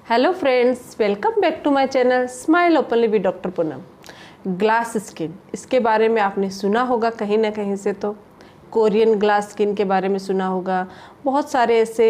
Hello friends, welcome back to my channel smile openly with doctor Poonam. Glass skin, इसके बारे में आपने सुना होगा कहीं ना कहीं से। तो कोरियन ग्लास स्किन के बारे में सुना होगा। बहुत सारे ऐसे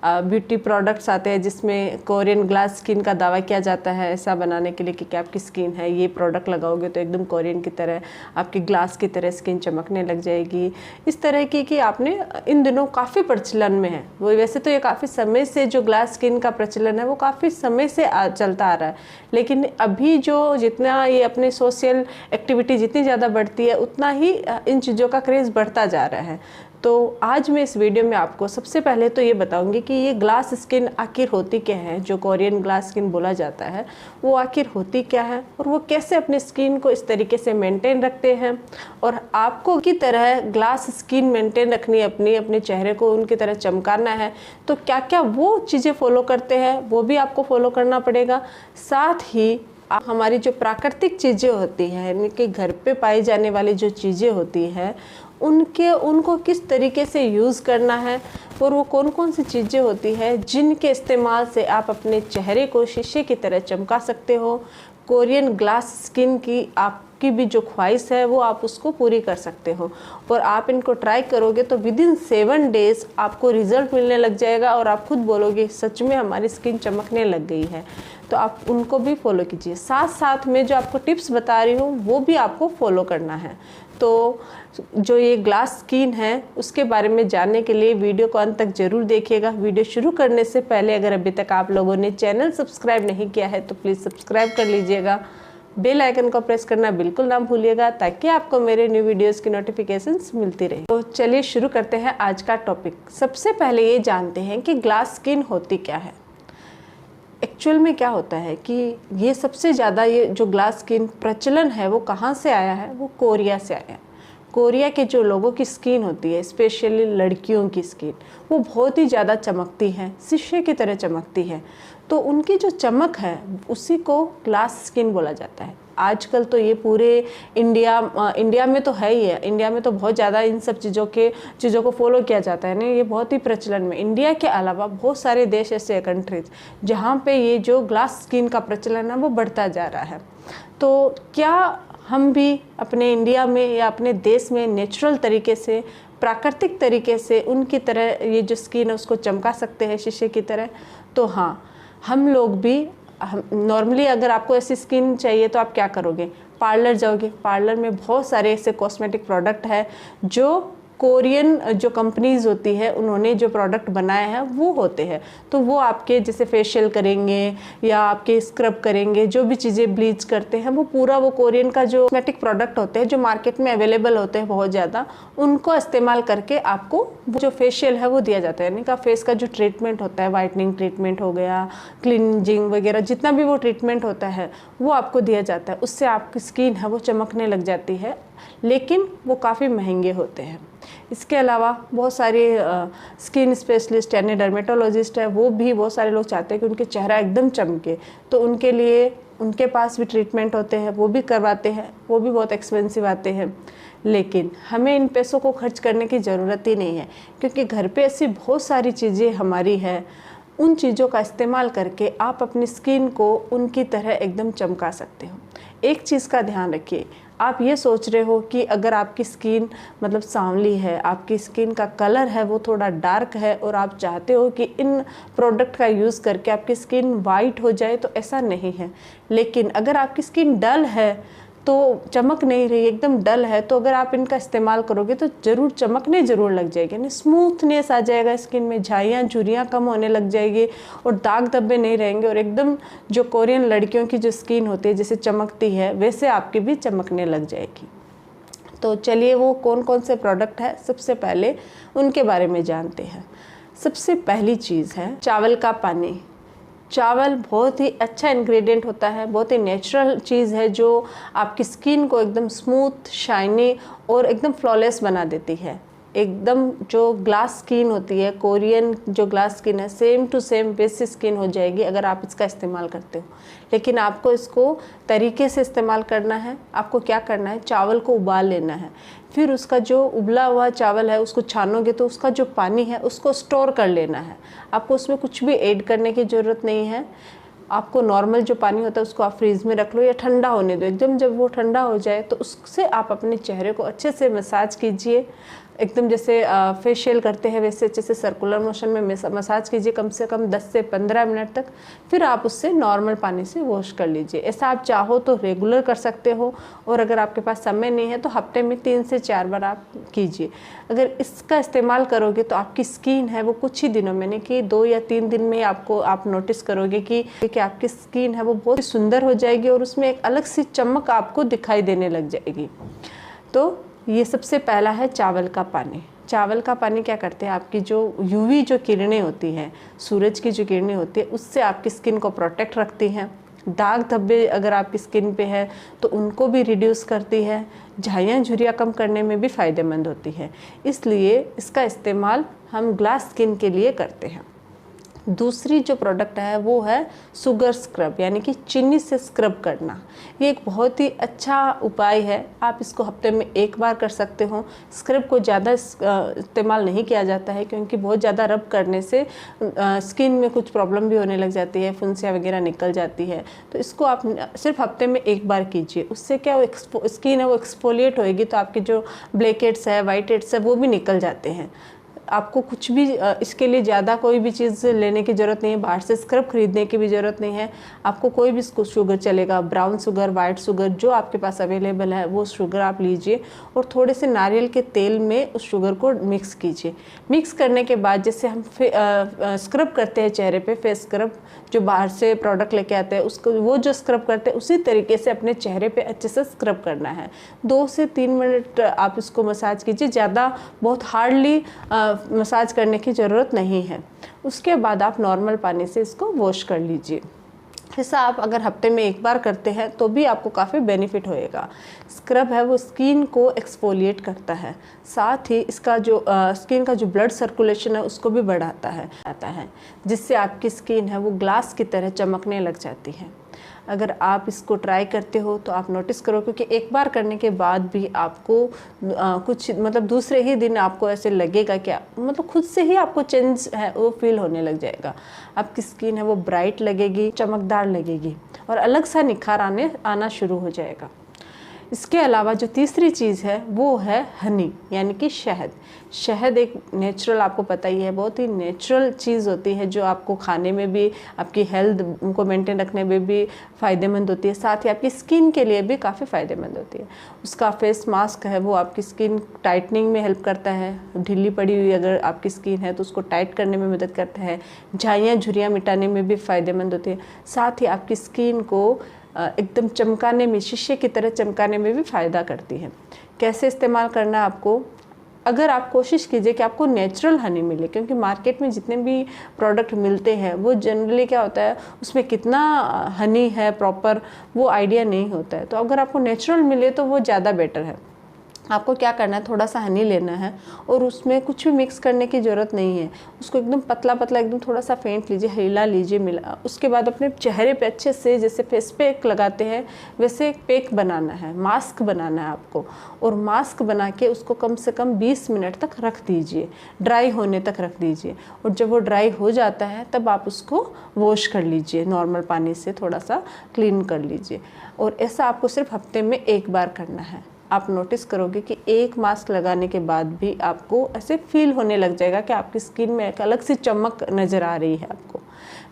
ब्यूटी प्रोडक्ट्स आते हैं जिसमें कोरियन ग्लास स्किन का दावा किया जाता है ऐसा बनाने के लिए कि आपकी स्किन है, ये प्रोडक्ट लगाओगे तो एकदम कोरियन की तरह, आपकी ग्लास की तरह स्किन चमकने लग जाएगी। इस तरह की कि आपने इन दिनों काफ़ी प्रचलन में है वो। वैसे तो ये काफ़ी समय से जो ग्लास स्किन का प्रचलन है वो काफ़ी समय से चलता आ रहा है, लेकिन अभी जो जितना ये अपने सोशल एक्टिविटी जितनी ज़्यादा बढ़ती है उतना ही इन चीज़ों का क्रेज़ बढ़ता जा रहा है। तो आज मैं इस वीडियो में आपको सबसे पहले तो ये बताऊंगी कि ये ग्लास स्किन आखिर होती क्या है, जो कोरियन ग्लास स्किन बोला जाता है वो आखिर होती क्या है, और वो कैसे अपनी स्किन को इस तरीके से मेंटेन रखते हैं। और आपको की तरह ग्लास स्किन मेंटेन रखनी है, अपने चेहरे को उनकी तरह चमकाना है, तो क्या क्या वो चीज़ें फॉलो करते हैं वो भी आपको फॉलो करना पड़ेगा। साथ ही हमारी जो प्राकृतिक चीज़ें होती हैं, यानी कि घर पे पाई जाने वाली जो चीज़ें होती हैं उनको किस तरीके से यूज़ करना है, और वो कौन कौन सी चीज़ें होती हैं जिनके इस्तेमाल से आप अपने चेहरे को शीशे की तरह चमका सकते हो। कोरियन ग्लास स्किन की आपकी भी जो ख्वाहिश है वो आप उसको पूरी कर सकते हो, और आप इनको ट्राई करोगे तो विदिन 7 डेज़ आपको रिज़ल्ट मिलने लग जाएगा और आप खुद बोलोगे सच में हमारी स्किन चमकने लग गई है। तो आप उनको भी फॉलो कीजिए। साथ साथ में जो आपको टिप्स बता रही हूँ वो भी आपको फॉलो करना है। तो जो ये ग्लास स्किन है उसके बारे में जानने के लिए वीडियो को अंत तक ज़रूर देखिएगा। वीडियो शुरू करने से पहले अगर अभी तक आप लोगों ने चैनल सब्सक्राइब नहीं किया है तो प्लीज़ सब्सक्राइब कर लीजिएगा। बेल आइकन को प्रेस करना बिल्कुल ना भूलिएगा ताकि आपको मेरे न्यू वीडियोस की नोटिफिकेशंस मिलती रहे। तो चलिए शुरू करते हैं आज का टॉपिक। सबसे पहले ये जानते हैं कि ग्लास स्किन होती क्या है। एक्चुअल में क्या होता है कि ये सबसे ज़्यादा ये जो ग्लास स्किन प्रचलन है वो कहाँ से आया है, वो कोरिया से आया है। कोरिया के जो लोगों की स्किन होती है, स्पेशली लड़कियों की स्किन, वो बहुत ही ज़्यादा चमकती है, शीशे की तरह चमकती है। तो उनकी जो चमक है उसी को ग्लास स्किन बोला जाता है। आजकल तो ये पूरे इंडिया में तो है ही है। इंडिया में तो बहुत ज़्यादा इन सब चीज़ों को फॉलो किया जाता है ना, ये बहुत ही प्रचलन में। इंडिया के अलावा बहुत सारे देश ऐसे कंट्रीज जहाँ पे ये जो ग्लास स्किन का प्रचलन है वो बढ़ता जा रहा है। तो क्या हम भी अपने इंडिया में या अपने देश में नेचुरल तरीके से, प्राकृतिक तरीके से उनकी तरह ये जो स्किन है उसको चमका सकते हैं शीशे की तरह? तो हाँ, हम लोग भी नॉर्मली अगर आपको ऐसी स्किन चाहिए तो आप क्या करोगे, पार्लर जाओगे। पार्लर में बहुत सारे ऐसे कॉस्मेटिक प्रोडक्ट है जो कोरियन जो कंपनीज होती है उन्होंने जो प्रोडक्ट बनाए हैं वो होते हैं। तो वो आपके जैसे फेशियल करेंगे या आपके स्क्रब करेंगे, जो भी चीज़ें ब्लीच करते हैं वो पूरा वो कोरियन का जो कॉस्मेटिक प्रोडक्ट होते हैं जो मार्केट में अवेलेबल होते हैं बहुत ज़्यादा, उनको इस्तेमाल करके आपको जो फेशियल है वो दिया जाता है। यानी कि फेस का जो ट्रीटमेंट होता है, वाइटनिंग ट्रीटमेंट हो गया, क्लींजिंग वगैरह जितना भी वो ट्रीटमेंट होता है वो आपको दिया जाता है। उससे आपकी स्किन है वो चमकने लग जाती है, लेकिन वो काफ़ी महंगे होते हैं। इसके अलावा बहुत सारे स्किन स्पेशलिस्ट यानी डर्मेटोलॉजिस्ट है, वो भी बहुत सारे लोग चाहते हैं कि उनके चेहरा एकदम चमके, तो उनके लिए उनके पास भी ट्रीटमेंट होते हैं, वो भी करवाते हैं, वो भी बहुत एक्सपेंसिव आते हैं। लेकिन हमें इन पैसों को खर्च करने की ज़रूरत ही नहीं है, क्योंकि घर पे ऐसी बहुत सारी चीज़ें हमारी है, उन चीज़ों का इस्तेमाल करके आप अपनी स्किन को उनकी तरह एकदम चमका सकते हो। एक चीज़ का ध्यान रखिए, आप ये सोच रहे हो कि अगर आपकी स्किन मतलब सांवली है, आपकी स्किन का कलर है वो थोड़ा डार्क है और आप चाहते हो कि इन प्रोडक्ट का यूज़ करके आपकी स्किन वाइट हो जाए, तो ऐसा नहीं है। लेकिन अगर आपकी स्किन डल है तो चमक नहीं रही, एकदम डल है, तो अगर आप इनका इस्तेमाल करोगे तो ज़रूर चमकने ज़रूर लग जाएगी, यानी स्मूथनेस आ जाएगा स्किन में, झाइयाँ झुर्रियाँ कम होने लग जाएगी और दाग धब्बे नहीं रहेंगे, और एकदम जो कोरियन लड़कियों की जो स्किन होती है जैसे चमकती है वैसे आपकी भी चमकने लग जाएगी। तो चलिए वो कौन कौन से प्रोडक्ट है सबसे पहले उनके बारे में जानते हैं। सबसे पहली चीज़ है चावल का पानी। चावल बहुत ही अच्छा इंग्रेडिएंट होता है, बहुत ही नेचुरल चीज़ है जो आपकी स्किन को एकदम स्मूथ, शाइनी और एकदम फ्लॉलेस बना देती है। एकदम जो ग्लास स्किन होती है, कोरियन जो ग्लास स्किन है, सेम टू सेम वैसी स्किन हो जाएगी अगर आप इसका इस्तेमाल करते हो। लेकिन आपको इसको तरीके से इस्तेमाल करना है। आपको क्या करना है, चावल को उबाल लेना है, फिर उसका जो उबला हुआ चावल है उसको छानोगे तो उसका जो पानी है उसको स्टोर कर लेना है। आपको उसमें कुछ भी ऐड करने की ज़रूरत नहीं है। आपको नॉर्मल जो पानी होता है उसको आप फ्रीज़ में रख लो या ठंडा होने दो। एकदम जब वो ठंडा हो जाए तो उससे आप अपने चेहरे को अच्छे से मसाज कीजिए, एकदम जैसे फेशियल करते हैं वैसे अच्छे से सर्कुलर मोशन में मसाज कीजिए कम से कम 10 से 15 मिनट तक। फिर आप उससे नॉर्मल पानी से वॉश कर लीजिए। ऐसा आप चाहो तो रेगुलर कर सकते हो, और अगर आपके पास समय नहीं है तो हफ्ते में 3 से 4 बार आप कीजिए। अगर इसका इस्तेमाल करोगे तो आपकी स्किन है वो कुछ ही दिनों में, यानी कि 2 या 3 दिन में आप नोटिस करोगे कि आपकी स्किन है वो बहुत ही सुंदर हो जाएगी और उसमें एक अलग सी चमक आपको दिखाई देने लग जाएगी। तो ये सबसे पहला है चावल का पानी। चावल का पानी क्या करते हैं, आपकी जो यूवी जो किरणें होती हैं, सूरज की जो किरणें होती है, उससे आपकी स्किन को प्रोटेक्ट रखती हैं। दाग धब्बे अगर आपकी स्किन पे है तो उनको भी रिड्यूस करती है। झाइयाँ झुर्रियाँ कम करने में भी फ़ायदेमंद होती है, इसलिए इसका इस्तेमाल हम ग्लास स्किन के लिए करते हैं। दूसरी जो प्रोडक्ट है वो है शुगर स्क्रब, यानी कि चीनी से स्क्रब करना। ये एक बहुत ही अच्छा उपाय है, आप इसको हफ्ते में 1 बार कर सकते हो। स्क्रब को ज़्यादा इस्तेमाल नहीं किया जाता है क्योंकि बहुत ज़्यादा रब करने से स्किन में कुछ प्रॉब्लम भी होने लग जाती है, फुंसियाँ वगैरह निकल जाती है। तो इसको आप सिर्फ हफ्ते में 1 बार कीजिए। उससे क्या वो स्किन है वो एक्सफोलिएट होएगी, तो आपके जो ब्लैक हेड्स है, वाइट हेड्स है, वो भी निकल जाते हैं। आपको कुछ भी इसके लिए ज़्यादा कोई भी चीज़ लेने की ज़रूरत नहीं है, बाहर से स्क्रब खरीदने की भी ज़रूरत नहीं है। आपको कोई भी शुगर चलेगा, ब्राउन शुगर, वाइट शुगर, जो आपके पास अवेलेबल है वो शुगर आप लीजिए और थोड़े से नारियल के तेल में उस शुगर को मिक्स कीजिए। मिक्स करने के बाद जैसे हम स्क्रब करते हैं चेहरे पे, फेस स्क्रब जो बाहर से प्रोडक्ट लेके आते हैं उसको, वो जो स्क्रब करते हैं उसी तरीके से अपने चेहरे पे अच्छे से स्क्रब करना है। 2 से 3 मिनट आप इसको मसाज कीजिए, ज़्यादा बहुत हार्डली मसाज करने की ज़रूरत नहीं है। उसके बाद आप नॉर्मल पानी से इसको वॉश कर लीजिए। ऐसा आप अगर हफ्ते में 1 बार करते हैं तो भी आपको काफ़ी बेनिफिट होएगा। स्क्रब है वो स्किन को एक्सफोलिएट करता है, साथ ही इसका जो स्किन का जो ब्लड सर्कुलेशन है उसको भी बढ़ाता है, जिससे आपकी स्किन है वो ग्लास की तरह चमकने लग जाती है। अगर आप इसको ट्राई करते हो तो आप नोटिस करो, क्योंकि 1 बार करने के बाद भी आपको कुछ मतलब दूसरे ही दिन आपको ऐसे लगेगा कि मतलब खुद से ही आपको चेंज है वो फील होने लग जाएगा। आपकी स्किन है वो ब्राइट लगेगी, चमकदार लगेगी और अलग सा निखार आना शुरू हो जाएगा। इसके अलावा जो तीसरी चीज़ है वो है हनी, यानी कि शहद। शहद एक नेचुरल, आपको पता ही है, बहुत ही नेचुरल चीज़ होती है जो आपको खाने में भी, आपकी हेल्थ को मेंटेन रखने में भी फ़ायदेमंद होती है, साथ ही आपकी स्किन के लिए भी काफ़ी फ़ायदेमंद होती है। उसका फेस मास्क है वो आपकी स्किन टाइटनिंग में हेल्प करता है। ढीली पड़ी हुई अगर आपकी स्किन है तो उसको टाइट करने में मदद करता है। झाइयाँ झुर्रियाँ मिटाने में भी फ़ायदेमंद होती है, साथ ही आपकी स्किन को एकदम चमकाने में, शीशे की तरह चमकाने में भी फ़ायदा करती है। कैसे इस्तेमाल करना है आपको, अगर आप कोशिश कीजिए कि आपको नेचुरल हनी मिले, क्योंकि मार्केट में जितने भी प्रोडक्ट मिलते हैं वो जनरली क्या होता है उसमें कितना हनी है प्रॉपर वो आइडिया नहीं होता है। तो अगर आपको नेचुरल मिले तो वो ज़्यादा बेटर है। आपको क्या करना है, थोड़ा सा हनी लेना है और उसमें कुछ भी मिक्स करने की ज़रूरत नहीं है। उसको एकदम पतला पतला एकदम थोड़ा सा फेंट लीजिए, हिला लीजिए, मिला। उसके बाद अपने चेहरे पे अच्छे से, जैसे फेस पैक लगाते हैं वैसे एक पैक बनाना है, मास्क बनाना है आपको। और मास्क बना के उसको कम से कम 20 मिनट तक रख दीजिए, ड्राई होने तक रख दीजिए। और जब वो ड्राई हो जाता है तब आप उसको वॉश कर लीजिए, नॉर्मल पानी से थोड़ा सा क्लीन कर लीजिए। और ऐसा आपको सिर्फ हफ्ते में 1 बार करना है। आप नोटिस करोगे कि 1 मास्क लगाने के बाद भी आपको ऐसे फील होने लग जाएगा कि आपकी स्किन में एक अलग सी चमक नज़र आ रही है आपको।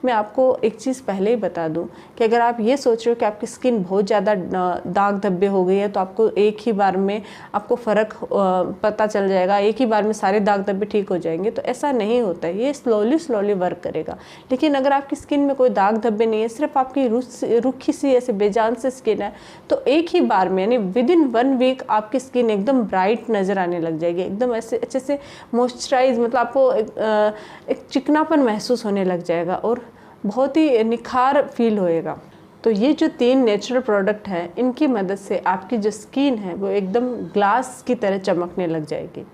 मैं आपको एक चीज़ पहले ही बता दूं कि अगर आप ये सोच रहे हो कि आपकी स्किन बहुत ज़्यादा दाग धब्बे हो गई है तो आपको एक ही बार में आपको फ़र्क पता चल जाएगा, एक ही बार में सारे दाग धब्बे ठीक हो जाएंगे, तो ऐसा नहीं होता है। ये स्लोली वर्क करेगा। लेकिन अगर आपकी स्किन में कोई दाग धब्बे नहीं है, सिर्फ आपकी रुखी सी ऐसे बेजान से स्किन है, तो एक ही बार में यानी विदिन 1 वीक आपकी स्किन एकदम ब्राइट नज़र आने लग जाएगी, एकदम ऐसे अच्छे से मॉइस्चराइज, मतलब आपको एक चिकनापन महसूस होने लग जाएगा और बहुत ही निखार फील होएगा। तो ये जो 3 नेचुरल प्रोडक्ट हैं, इनकी मदद से आपकी जो स्किन है वो एकदम ग्लास की तरह चमकने लग जाएगी।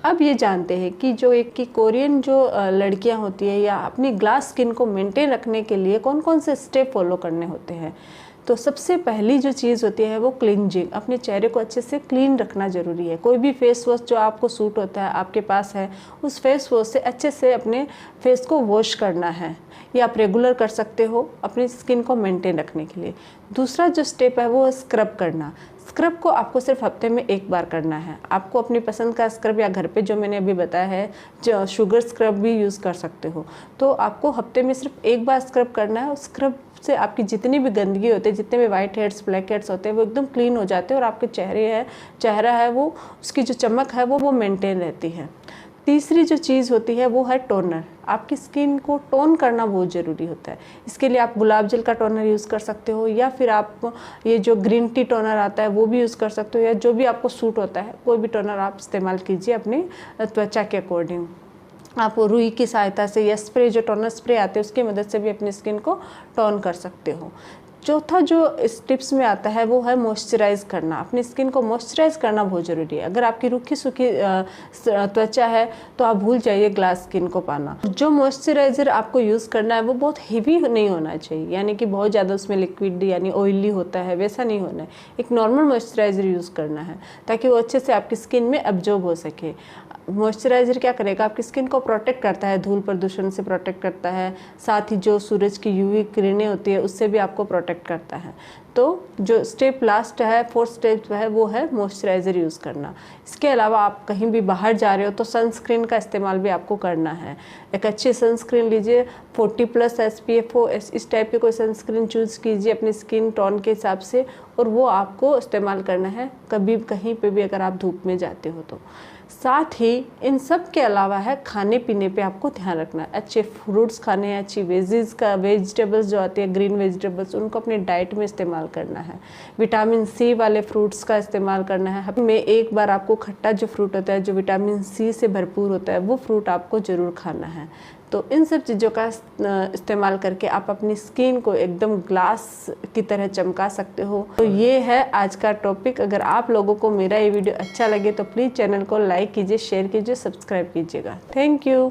अब ये जानते हैं कि जो एक की कोरियन जो लड़कियां होती है या अपनी ग्लास स्किन को मेंटेन रखने के लिए कौन कौन से स्टेप फॉलो करने होते हैं। तो सबसे पहली जो चीज़ होती है वो क्लींजिंग, अपने चेहरे को अच्छे से क्लीन रखना ज़रूरी है। कोई भी फेस वॉश जो आपको सूट होता है, आपके पास है, उस फेस वॉश से अच्छे से अपने फेस को वॉश करना है। ये आप रेगुलर कर सकते हो अपनी स्किन को मेंटेन रखने के लिए। दूसरा जो स्टेप है वो स्क्रब करना। स्क्रब को आपको सिर्फ हफ्ते में एक बार करना है। आपको अपनी पसंद का स्क्रब या घर पे जो मैंने अभी बताया है, जो शुगर स्क्रब भी यूज़ कर सकते हो, तो आपको हफ्ते में सिर्फ एक बार स्क्रब करना है। स्क्रब से आपकी जितनी भी गंदगी होती है, जितने भी वाइट हेड्स, ब्लैक हेड्स होते हैं, वो एकदम क्लीन हो जाते हैं और आपके चेहरा है वो, उसकी जो चमक है वो मेंटेन रहती है। तीसरी जो चीज़ होती है वो है टोनर। आपकी स्किन को टोन करना बहुत ज़रूरी होता है। इसके लिए आप गुलाब जल का टोनर यूज़ कर सकते हो, या फिर आप ये जो ग्रीन टी टोनर आता है वो भी यूज़ कर सकते हो, या जो भी आपको सूट होता है कोई भी टोनर आप इस्तेमाल कीजिए अपनी त्वचा के अकॉर्डिंग। आप रुई की सहायता से या स्प्रे, जो टोनर स्प्रे आते हैं उसकी मदद से भी अपनी स्किन को टोन कर सकते हो। चौथा जो इस टिप्स में आता है वो है मॉइस्चराइज़ करना। अपनी स्किन को मॉइस्चराइज़ करना बहुत ज़रूरी है। अगर आपकी रूखी सूखी त्वचा है तो आप भूल जाइए ग्लास स्किन को पाना। जो मॉइस्चराइज़र आपको यूज़ करना है वो बहुत हेवी नहीं होना चाहिए, यानी कि बहुत ज़्यादा उसमें लिक्विड यानी ऑयली होता है, वैसा नहीं होना है। एक नॉर्मल मॉइस्चराइज़र यूज़ करना है ताकि वो अच्छे से आपकी स्किन में एब्जॉर्ब हो सके। मॉइस्चराइज़र क्या करेगा, आपकी स्किन को प्रोटेक्ट करता है, धूल प्रदूषण से प्रोटेक्ट करता है, साथ ही जो सूरज की यूवी किरणें होती है उससे भी आपको प्रोटेक्ट करता है। तो जो स्टेप लास्ट है, फोर्थ स्टेप है, वो है मॉइस्चराइज़र यूज़ करना। इसके अलावा आप कहीं भी बाहर जा रहे हो तो सनस्क्रीन का इस्तेमाल भी आपको करना है। एक अच्छी सनस्क्रीन लीजिए, 40+ SPF हो, इस टाइप की कोई सनस्क्रीन चूज़ कीजिए अपनी स्किन टोन के हिसाब से, और वो आपको इस्तेमाल करना है कभी कहीं पे भी अगर आप धूप में जाते हो तो। साथ ही इन सब के अलावा है खाने पीने पे आपको ध्यान रखना है। अच्छे फ्रूट्स खाने हैं, अच्छी वेजिटेबल्स जो आती है, ग्रीन वेजिटेबल्स, उनको अपने डाइट में इस्तेमाल करना है। विटामिन सी वाले फ्रूट्स का इस्तेमाल करना है। हफ्ते में एक बार आपको खट्टा जो फ्रूट होता है, जो विटामिन सी से भरपूर होता है, वो फ्रूट आपको ज़रूर खाना है। तो इन सब चीज़ों का इस्तेमाल करके आप अपनी स्किन को एकदम ग्लास की तरह चमका सकते हो। तो ये है आज का टॉपिक। अगर आप लोगों को मेरा ये वीडियो अच्छा लगे तो प्लीज़ चैनल को लाइक कीजिए, शेयर कीजिए, सब्सक्राइब कीजिएगा। Thank you.